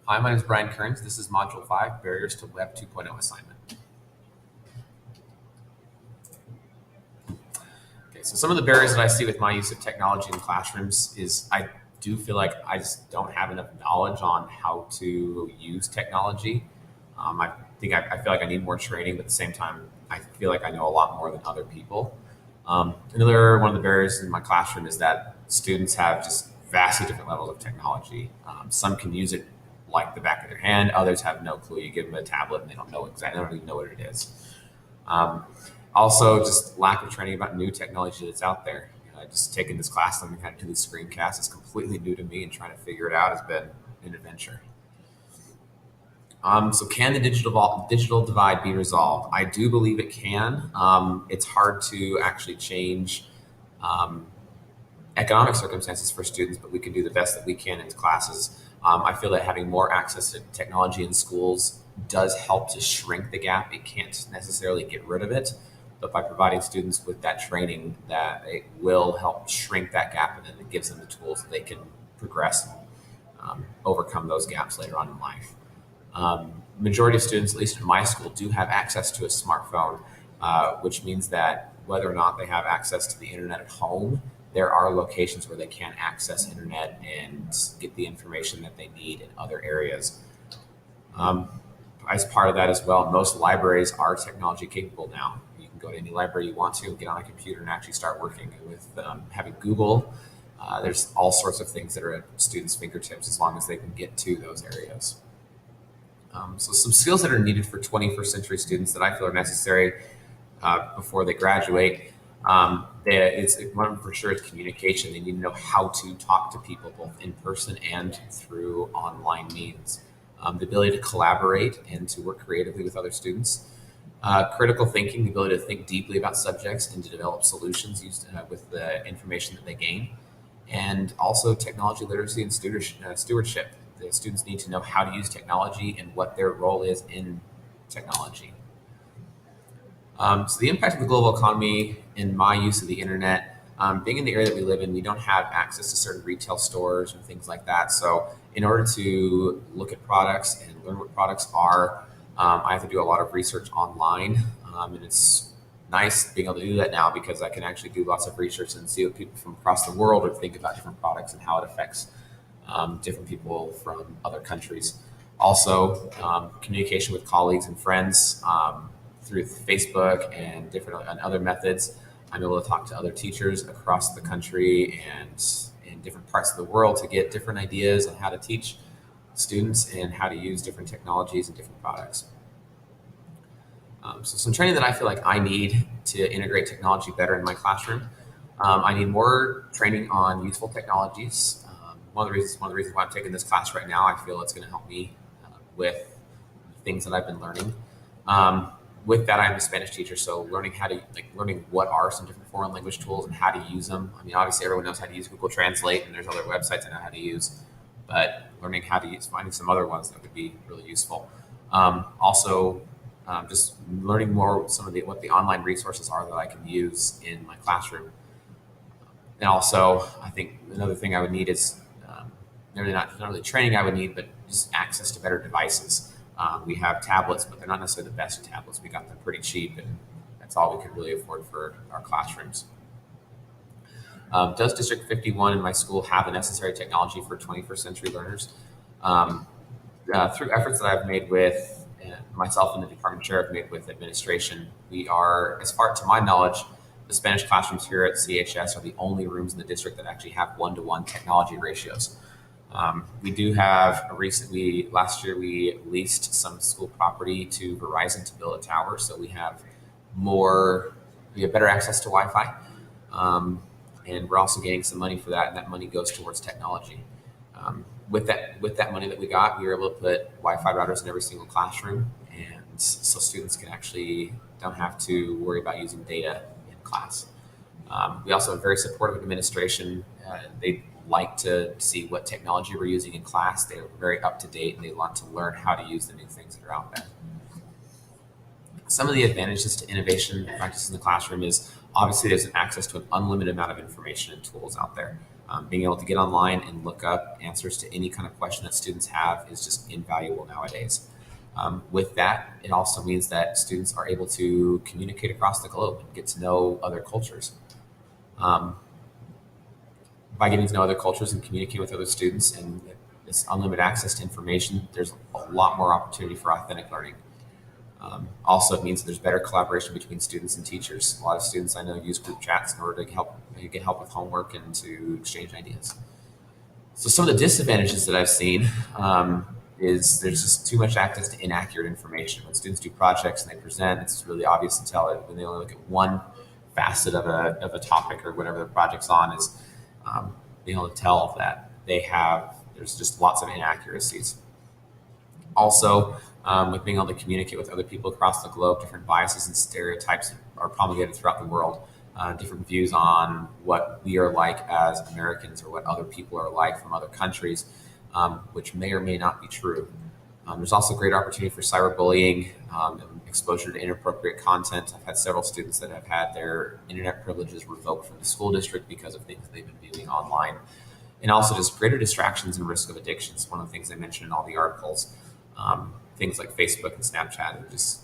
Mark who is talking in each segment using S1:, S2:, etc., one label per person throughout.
S1: Hi, my name is Brian Kearns. This is Module 5, Barriers to Web 2.0 Assignment. Okay, so some of the barriers that I see with my use of technology in classrooms is I do feel like I just don't have enough knowledge on how to use technology. I feel like I need more training, but at the same time, I feel like I know a lot more than other people. Another one of the barriers in my classroom is that students have just vastly different levels of technology. Some can use it like the back of their hand. Others have no clue. You give them a tablet and they don't know exactly, they don't even know what it is. Um, Also, just lack of training about new technology that's out there. Just taking this class, learning how to do these screencasts is completely new to me, and trying to figure it out has been an adventure. So, can the digital divide be resolved? I do believe it can. It's hard to actually change um, economic circumstances for students, but we can do the best that we can in classes. I feel that having more access to technology in schools does help to shrink the gap. It can't necessarily get rid of it, but by providing students with that training, that it will help shrink that gap, and then it gives them the tools that they can progress and overcome those gaps later on in life. Majority of students, at least in my school, do have access to a smartphone, which means that whether or not they have access to the internet at home, there are locations where they can access internet and get the information that they need in other areas. Um, as part of that as well, most libraries are technology capable now. You can go to any library you want to and get on a computer and actually start working with having Google. There's all sorts of things that are at students' fingertips as long as they can get to those areas. So some skills that are needed for 21st century students that I feel are necessary before they graduate. It's one for sure is communication. They need to know how to talk to people both in person and through online means. The ability to collaborate and to work creatively with other students. Critical thinking, the ability to think deeply about subjects and to develop solutions used with the information that they gain. And also technology literacy and stewardship. The students need to know how to use technology and what their role is in technology. So the impact of the global economy in my use of the internet, being in the area that we live in, we don't have access to certain retail stores and things like that. So in order to look at products and learn what products are, I have to do a lot of research online, and it's nice being able to do that now because I can actually do lots of research and see what people from across the world would think about different products and how it affects different people from other countries. Also, communication with colleagues and friends through Facebook and different and other methods. I'm able to talk to other teachers across the country and in different parts of the world to get different ideas on how to teach students and how to use different technologies and different products. So some training that I feel like I need to integrate technology better in my classroom. I need more training on useful technologies. One of the reasons why I'm taking this class right now, I feel it's going to help me with things that I've been learning. With that, I'm a Spanish teacher, so learning what are some different foreign language tools and how to use them. I mean, obviously everyone knows how to use Google Translate, and there's other websites I know how to use, but learning how to use, finding some other ones that would be really useful. Just learning more some of what the online resources are that I can use in my classroom. And also, I think another thing I would need is not really training I would need, but just access to better devices. We have tablets, but they're not necessarily the best tablets. We got them pretty cheap, and that's all we could really afford for our classrooms. Does District 51 in my school have the necessary technology for 21st century learners? Um, Through efforts that I've made with myself and the department chair have made with administration, we are, as far to my knowledge, the Spanish classrooms here at CHS are the only rooms in the district that actually have one-to-one technology ratios. We do have last year we leased some school property to Verizon to build a tower, so we have better access to Wi-Fi, and we're also getting some money for that, and that money goes towards technology. With that money that we got, we were able to put Wi-Fi routers in every single classroom, and so students can actually don't have to worry about using data in class. We also have very supportive administration. They like to see what technology we're using in class. They're very up to date and they want to learn how to use the new things that are out there. Some of the advantages to innovation practice in the classroom is obviously there's access to an unlimited amount of information and tools out there. Being able to get online and look up answers to any kind of question that students have is just invaluable nowadays. With that, it also means that students are able to communicate across the globe and get to know other cultures. Um, by getting to know other cultures and communicating with other students and this unlimited access to information, there's a lot more opportunity for authentic learning. Also, it means that there's better collaboration between students and teachers. A lot of students I know use group chats in order to get help with homework and to exchange ideas. So some of the disadvantages that I've seen is there's just too much access to inaccurate information. When students do projects and they present, it's really obvious to tell it when they only look at one facet of a topic or whatever the project's on is being able to tell that there's just lots of inaccuracies. Also, with being able to communicate with other people across the globe, different biases and stereotypes are promulgated throughout the world. Different views on what we are like as Americans or what other people are like from other countries, which may or may not be true. There's also great opportunity for cyberbullying and exposure to inappropriate content. I've had several students that have had their internet privileges revoked from the school district because of things they've been viewing online. And also just greater distractions and risk of addictions. One of the things I mentioned in all the articles. Things like Facebook and Snapchat are just,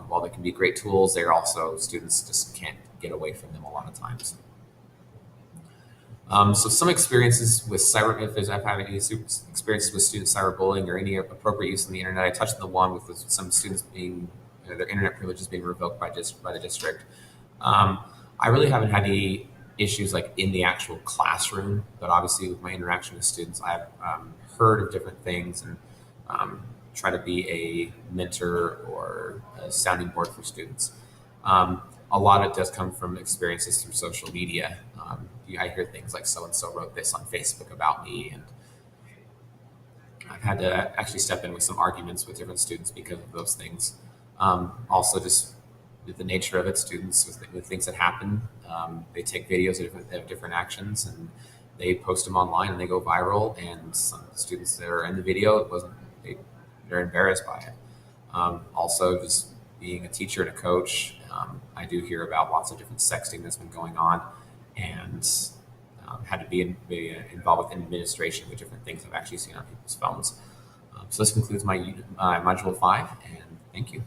S1: while they can be great tools, they're also, students just can't get away from them a lot of times. So some experiences with if I've had any experiences with student cyberbullying or any appropriate use of the internet. I touched on the one with some students being, their internet privileges being revoked by the district. I really haven't had any issues like in the actual classroom, but obviously with my interaction with students, I've heard of different things and try to be a mentor or a sounding board for students. A lot of it does come from experiences through social media. I hear things like so-and-so wrote this on Facebook about me, and I've had to actually step in with some arguments with different students because of those things. Also, just with the nature of it, students with things that happen, they take videos of different actions and they post them online and they go viral. And some students that are in the video, they're embarrassed by it. Also, just being a teacher and a coach, I do hear about lots of different sexting that's been going on, and had to be involved with administration with different things I've actually seen on people's phones. So this concludes my module 5, and thank you.